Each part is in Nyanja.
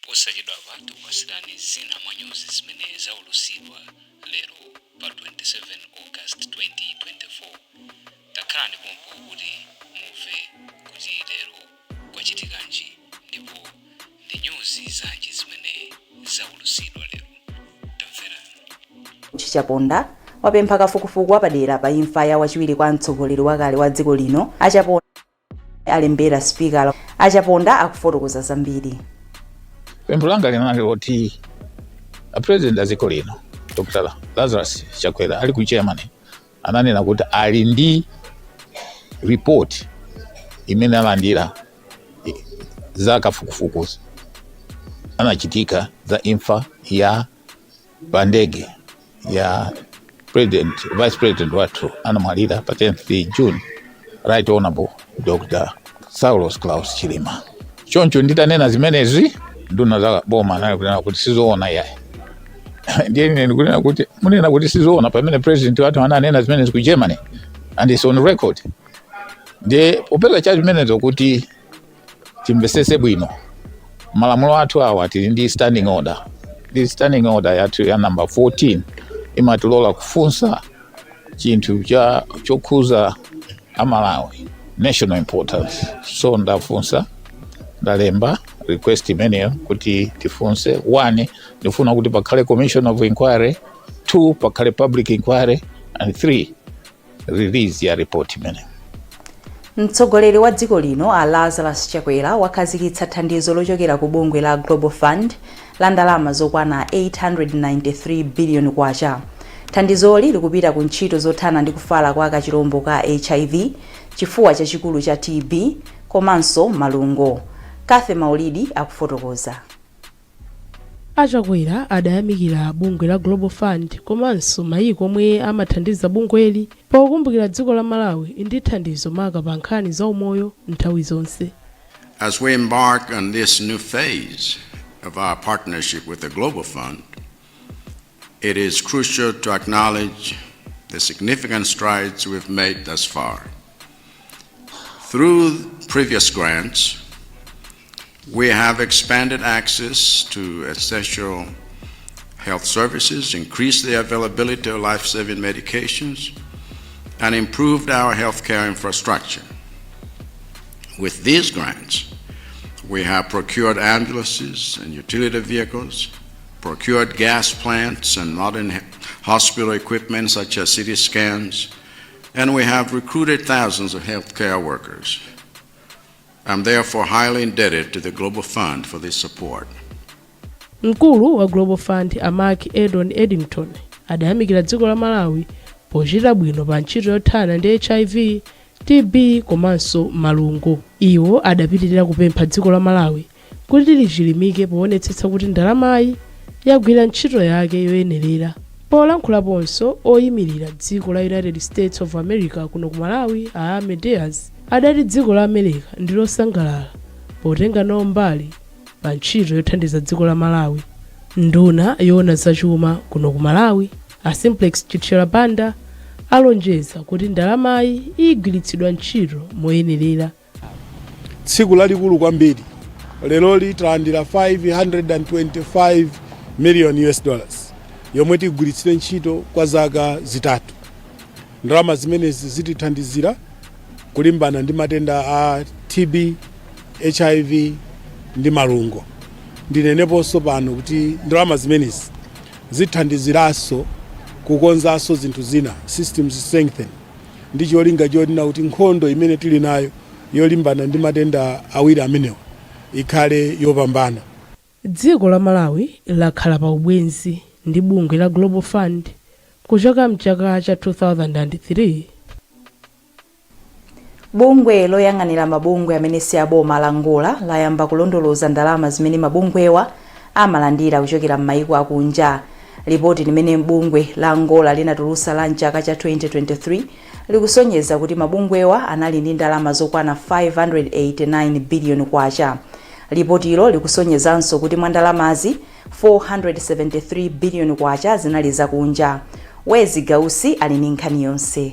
posachedwa apa tikupatsirani zina mwa nyuzi zimene zaulusidwa lero pa 27 August 2024. takhalani pompo kuti muve kuti lero kwachitikanji ndipo ndi nyuzi zanji zimene zaulusidwa lero. tamverani. Chaponda wapempha kafukufuku wapadera pa imfa ya wachiwiri kwa mtsogoleri wakale wa dziko lino. Achaponda alembera speaker Achaponda akufotokoza zambiri. Pempho langa linali kuti a president aziko lino Dr. Lazarus Chakwera ali ku chairman ananena kuti ali ndi report imene alandira za kafukufuku anachitika za imfa ya bandege ya vice president wathu anamwalira pa 10th June, right honorable Dr. Saulos Klaus Achilima. Choncho nditanena zimenezi nduna za Boma naye kunena kuti sizoona yaye. Ndiye nene kunena kuti munena kuti sizoona pamene president wathu ananena zimenezi ku Germany and it's on record. Ndiye popeza cha zimenezo kuti timvesese bwino malamulo athu awa tili ndi standing order. This standing order yathu ya number 14 imatulola kufunsa chinthu chokhuza amalawi national importance. So ndafunsa ndalemba request imeneyo kuti tifunse. 1 ndifuna kuti pakhale commission of inquiry, 2 pakhale public inquiry, and 3 release ya report imeneyo. Mtsogoleri wa dziko lino a Lazarus Chakwera wakhazikitsa thandizo lochokera ku bungwe la Global Fund la ndalama zokwana 893 billion kwacha. Thandizoli likupita ku ntchito zothana ndi kufala kwa kachirombo ka HIV, chifuwa chachikulu cha TB, komanso malungo. Kathe Maulidi akufotokoza. Achakwera adayamikira bungwe la Global Fund komanso mayiko omwe amathandiza bungweli pokumbukira dziko la Malawi ndi thandizo maka pa nkhani za umoyo nthawi zonse. As we embark on this new phase of our partnership with the Global Fund, it is crucial to acknowledge the significant strides we've made thus far. Through previous grants, we have expanded access to essential health services, increased the availability of life-saving medications, and improved our healthcare infrastructure. With these grants, we have procured ambulances and utility vehicles, procured gas plants and modern hospital equipment such as CT scans, and we have recruited thousands of healthcare workers. I'm therefore highly indebted to the Global Fund for this support. Mkulu wa Global Fund Mark Edon Eddington adayamikira dziko la Malawi pochita bwino pa ntchito yothana ndi HIV, TB komanso malungo. Iwo adapitirira kupempha dziko la Malawi kuti lichilimike poonetsetsa kuti ndalamayi yagwira ntchito yake yoyenerera. Polankhulaponso oyimirira dziko la United States of America kuno ku Malawi a Medias adati dziko la America ndi losangalala potenga nawo mbali pa ntchito yothandiza dziko la Malawi. Nduna yoona zachuma kuno ku Malawi a Simplex Chichela alonjeza kuti ndalamayi igwiritsidwa ntchito moyenerera. Tsiku lalikulu kwambiri lero litalandira 525 million US dollars yomwe tigwiritsire ntchito kwa zaka zitatu. Ndalama zimenezi zitithandizira kulimbana ndi matenda a TB, HIV ndi malungo. Ndineneponso pano kuti ndalama zimenezi zithandiziranso kukonzanso zinthu zina, systems strengthen, ndi cholinga choti kuti nkhondo imene tili nayo yolimbana ndi matenda awiri amenewa ikhale yopambana. Dziko la Malawi lakhala pa ubwenzi ndi bungwe la Global Fund kuchoka mchaka cha 2003. Bungwe loyang'anira mabungwe amene si aboma la Angola layamba kulondoloza ndalama zimene mabungwewa amalandira kuchokera m'mayiko akunja. Ripoti limene bungwe la Angola linatulutsa la mchaka cha 2023 likusonyeza kuti mabungwewa anali ndi ndalama zokwana 589 billion kwacha. Ripoti ilo likusonyezanso kuti mwa ndalamazi 473 billion kwacha zinali zakunja. Wezi Gausi ali ndi nkhani yonse.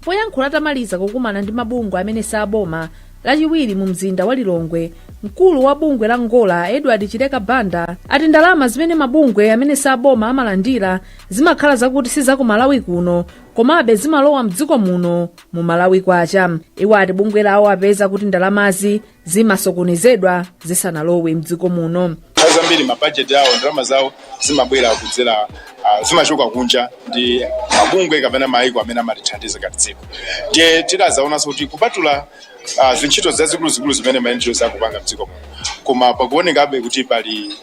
Poyankhula tamaliza kukumana ndi mabungwe amene saboma lachiwiri mu mzinda wa Lilongwe, mkulu wa bungwe la Ngola Edward Chileka Banda ati ndalama zimene mabungwe amene saboma amalandira zimakhala zakuti si zaku Malawi kuno komabe zimalowa mdziko muno mu Malawi kwacha. Iwo ati bungwe lawo apeza kuti ndalamazi zimasokonezedwa zisanalowe mdziko muno. Zambiri mabudget yawo ndalama zawo zimabwera kudzera zimachoka kunja ndi mabungwe kapena maiko amene amatithandiza ngati dziko. Ndiye tidazaonanso kuti kupatula zintchito zazikulu zimene maendeleo zakupanga mdziko muno, koma pakuonekabe kuti pali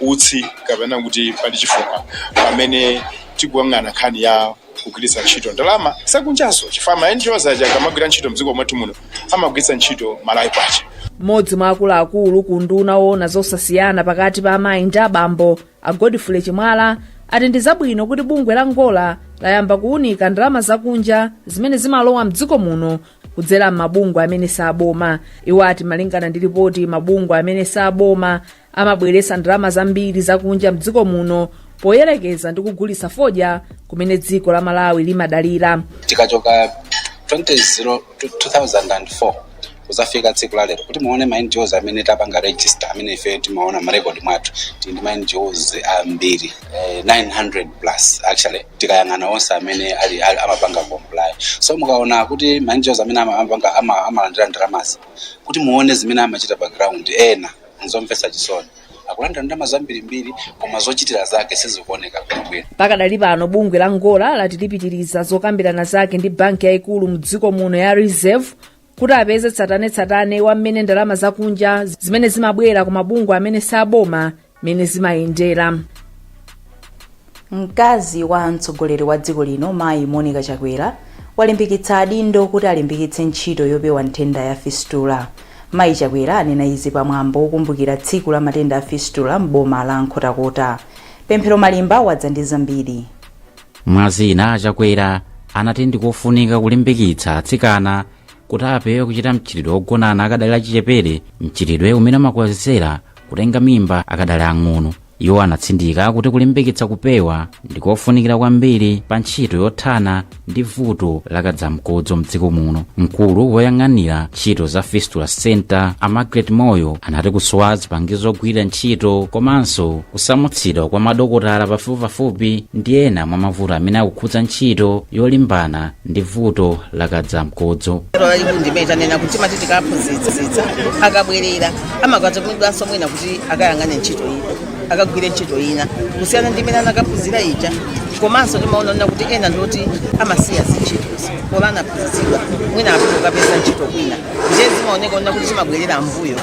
utsi kapena kuti pali chifunga pamene tikuyang'ana nkhani ya kugwiritsa ntchito ndalama zakunjazo, chifukwa maendeleo zaja akamagwira ntchito mdziko mwathu muno amagwiritsa ntchito Malawi kwacha. Mmodzi mwa akuluakulu ku nduna owona zosasiyana pakati pa amayi ndi abambo a Godfrey Chimwala ati ndi zabwino kuti bungwe la Ngola layamba kuunika ndalama zakunja zimene zimalowa mdziko muno kudzera mabungwe amene saboma. Iwo ati malingana ndi ripoti mabungwe amene saboma amabweretsa ndalama zambiri zakunja mdziko muno poyerekeza ndi kugulitsa fodya kumene dziko la Malawi limadalira. Tikachoka 2004 kuzafika tsiku la lero kuti muone ma NGOs amene tapanga register amene ife timaona ma record mwathu ndi ma NGOs ambiri 900 plus actually tikayang'ana onse amene amapanga comply. So mukaona kuti ma NGOs amene amalandira ndalamazi kuti muone zimene amachita background ena nzomvetsa chisoni akulanda ndalama zambirimbiri koma zochitira zake sizikuoneka bwino. Pakadali pano bungwe la Ngola latilipitiriza zokambirana zake ndi banki yaikulu mdziko muno ya Reserve kuti apeze tsatane wa mmene ndalama zakunja zimene zimabwera ku mabungwe amene saboma mene zimayendera. Mkazi wa mtsogoleri wa dziko lino Mayi Monica Chakwera walimbikitsa adindo kuti alimbikitse ntchito yopewa nthenda ya Fistula. Mayi Chakwera anena izi pamwambo wokumbukira tsiku la matenda a Fistula m'boma la Nkhotakota. Pemphero Malimba wadza ndi zambiri. Mwazina Chakwera anati ndikofunika kulimbikitsa atsikana kuti apewe kuchita mchitidwe wogonana akadali achichepere, mchitidwe umene umakwazitsera kutenga mimba akadali ang'ono. Iwo anatsindika kuti kulimbikitsa kupewa ndikofunikira kwambiri pa ntchito yothana ndi vuto lakadzamkodzo mdziko muno. Mkulu woyang'anira ntchito za Fistula Center a Margaret Moyo anati kusowa zipangizo ogwira ntchito komanso kusamutsidwa kwa madokotala pafupipafupi ndi ena mwa mavuto amene akukhudza ntchito yolimbana ndi vuto lakadzamkodzo. Ndimetanena kuti matiti kaphunzitsa akabwerera amakatumidwanso mwina kuti akayang'ane ntchito iyi akagwire ntchito ina kusiyana ndi imene anakaphunzira ija. Komanso timaona kuti ena ndoti amasiya zintchito kola anaphunzitsidwa mwina akapeza ntchito kwina ndiye zimaoneka kuti zimabwerera mbuyo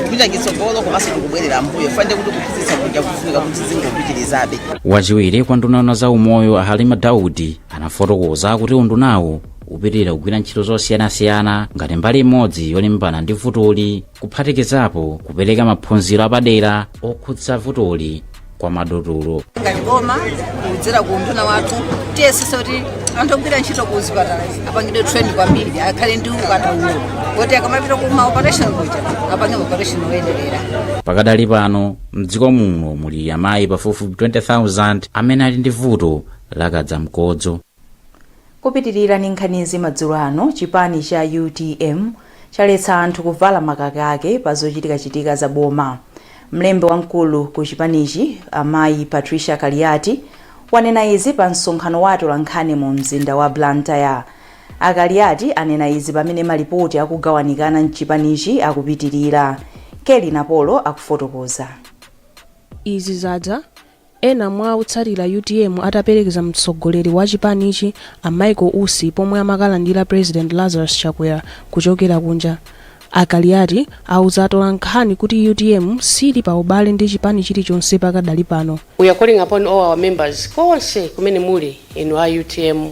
kupita chitsogolo komanso tikubwerera mbuyo fande kuti kuphunzitsa kuja kufunika kuti zingopitirizabe. Wachiwiri kwa nduna za umoyo Achilima Daudi anafotokoza kuti undunawo upitirira kugwira ntchito zosiyanasiyana ngati mbali imodzi yolimbana ndi vutoli, kuphatikizapo kupereka maphunziro apadera okhudza vutoli kwa madotolo. Ngati Boma kudzera ku unduna wathu tiyesesa kuti anthu ogwira ntchito ku zipatala apangidwe training kwambiri akhale ndi ukataulo kuti akamapita ku ma-operation kuja apange ma-operation oyenderera. Pakadali pano mdziko muno muli amayi pafupifupi 20,000 amene ali ndi vuto lakadzamkodzo. Kupitirira ndi nkhanizi madzulo ano, chipani cha UTM chaletsa anthu kuvala makakake pa zochitika za boma. Mlembi wamkulu ku chipanichi amayi Patricia Kaliati wanena izi pa msonkhano wake wa Nkhani mu mzinda wa Blantyre. Akaliati anena izi pamene malipoti akugawanikana mchipanichi akupitirira. Kelly Napolo akufotokoza. Izi zadza ena mwa otsatira UTM ataperekeza mtsogoleri wa chipanichi a Michael Usi pomwe amakalandira President Lazarus Chakwera kuchokera kunja. Akaliati auza atola nkhani kuti UTM sili pa ubale ndi chipani chilichonse pakadali pano. We are calling upon all our members konse kumene muli inu a UTM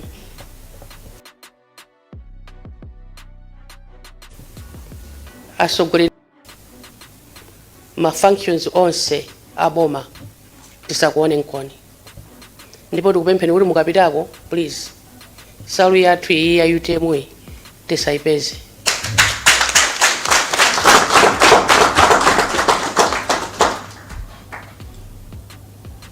asogoleri ma functions onse aboma tisakuone nkoni, ndipo tikupempheni kuti mukapitako please salu yathu iyi ya UTM tisayipeze.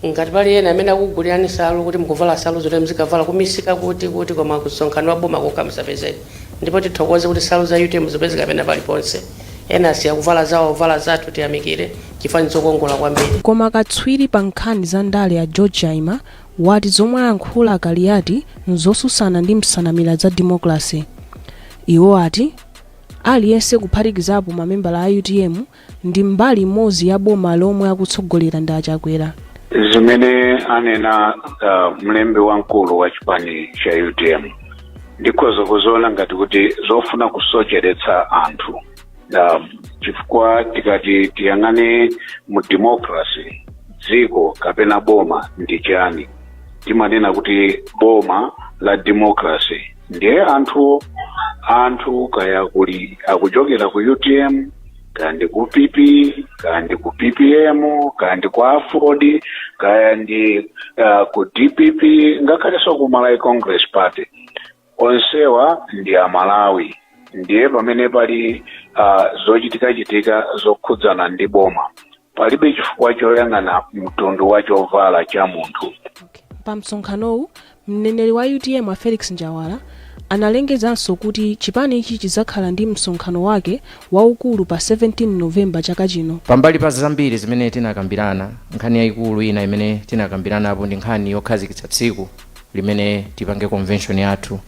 Ngati pali ena amene akugulirani salu kuti mukuvala salu zote mzikavala kumisika kuti koma kusonkhano wa boma kokha musapezeni ndipo tithokoze kuti nsalu za UTM zipezeka pena paliponse. Ena asiya kuvala zawo vala zathu tiyamikire chifanizo chokongola kwambiri. Koma katswiri pa nkhani za ndale ya Achilima wati zomwe ayankhula akaliyati nzosusana ndi msanamira za democracy. Iwo ati aliyense kuphatikizapo mamembala a UTM ndi mbali imodzi ya boma lomwe akutsogolera ndi Chakwera. Zimene anena mlembi wamkulu wa chipani cha UTM ndikhoza kuziona ngati kuti zofuna kusocheretsa anthu. Chifukwa tikati tiyang'ane mu democracy dziko kapena boma ndi chani, timanena kuti boma la democracy ndiye anthu kaya kuli akuchokera ku UTM kandi ku PP kandi ku PPM kandi ku Afrod kandi ku DPP ngakhalenso ku Malawi Congress Party, onsewa ndi Amalawi. Ndiye pamene pali zochitika zokhudzana ndi boma palibe chifukwa choyang'ana mtundu wa chovala cha munthu. Pa msonkhanowu mneneri wa UTM wa Felix Njawala analengezanso kuti chipani ichi chizakhala ndi msonkhano wake waukulu pa 17 Novemba chaka chino. Pambali pa zambiri zimene tinakambirana, nkhani yayikulu ina imene tinakambiranapo ndi nkhani yokhazikitsa tsiku limene tipange convention yathu.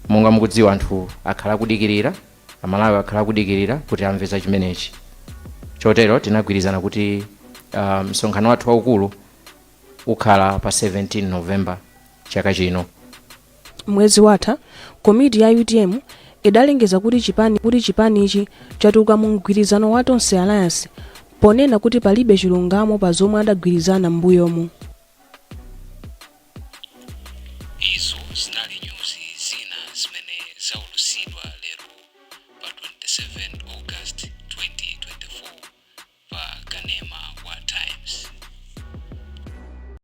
Monga mukudziwa anthu akhala kudikirira, Amalawi akhala kudikirira kuti amveza chimenechi. Chotero tinagwirizana kuti msonkhano wathu waukulu ukhala pa 17 Novemba chaka chino. Mwezi watha komiti ya UTM idalengeza kuti chipani ichi chatuka mu mgwirizano wa Tonse Alliance ponena kuti palibe chilungamo pa zomwe adagwirizana m'mbuyomu. Izo zinali nyuzi zina zimene zaulusidwa lero pa 27 August 2024 pa kanema